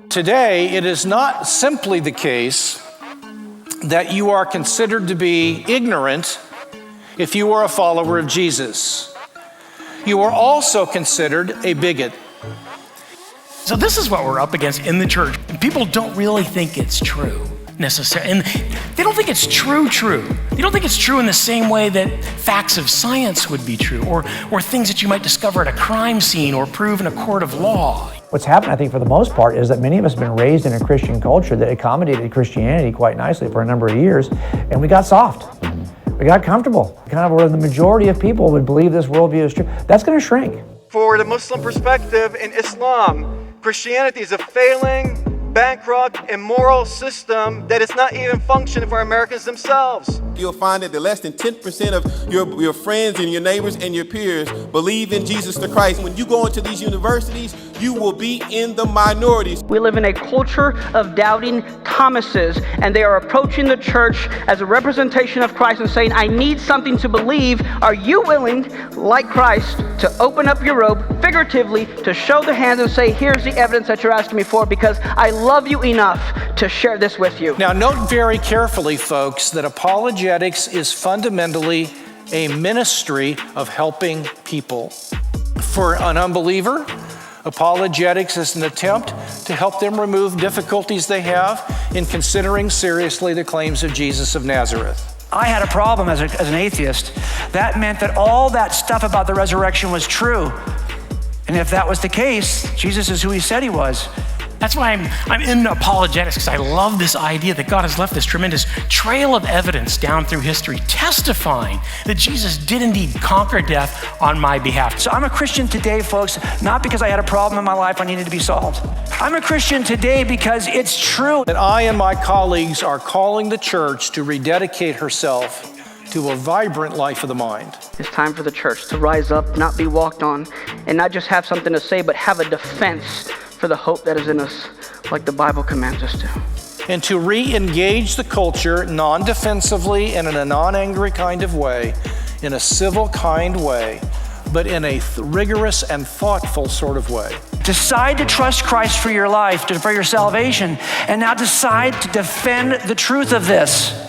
Today, it is not simply the case that you are considered to be ignorant if you are a follower of Jesus. You are also considered a bigot. So this is what we're up against in the church. People don't really think it's true necessarily. And they don't think it's true. They don't think it's true in the same way that facts of science would be true, or things that you might discover at a crime scene or prove in a court of law. What's happened, I think, for the most part, is that many of us have been raised in a Christian culture that accommodated Christianity quite nicely for a number of years, and we got soft. We got comfortable, kind of where the majority of people would believe this worldview is true. That's going to shrink. For the Muslim perspective in Islam, Christianity is a failing, bankrupt, immoral system that is not even functioning for Americans themselves. You'll find that the less than 10% of your friends and your neighbors and your peers believe in Jesus the Christ. When you go into these universities, you will be in the minorities. We live in a culture of doubting Thomases, and they are approaching the church as a representation of Christ and saying, I need something to believe. Are you willing, like Christ, to open up your robe, figuratively, to show the hands and say, here's the evidence that you're asking me for, because I love you enough to share this with you. Now, note very carefully, folks, that apologetics is fundamentally a ministry of helping people. For an unbeliever, apologetics is an attempt to help them remove difficulties they have in considering seriously the claims of Jesus of Nazareth. I had a problem as an atheist. That meant that all that stuff about the resurrection was true. And if that was the case, Jesus is who he said he was. That's why I'm into apologetics, because I love this idea that God has left this tremendous trail of evidence down through history testifying that Jesus did indeed conquer death on my behalf. So I'm a Christian today, folks, not because I had a problem in my life I needed to be solved. I'm a Christian today because it's true. That I and my colleagues are calling the church to rededicate herself to a vibrant life of the mind. It's time for the church to rise up, not be walked on, and not just have something to say, but have a defense for the hope that is in us, like the Bible commands us to. And to re-engage the culture non-defensively and in a non-angry kind of way, in a civil kind way, but in a rigorous and thoughtful sort of way. Decide to trust Christ for your life, for your salvation, and now decide to defend the truth of this.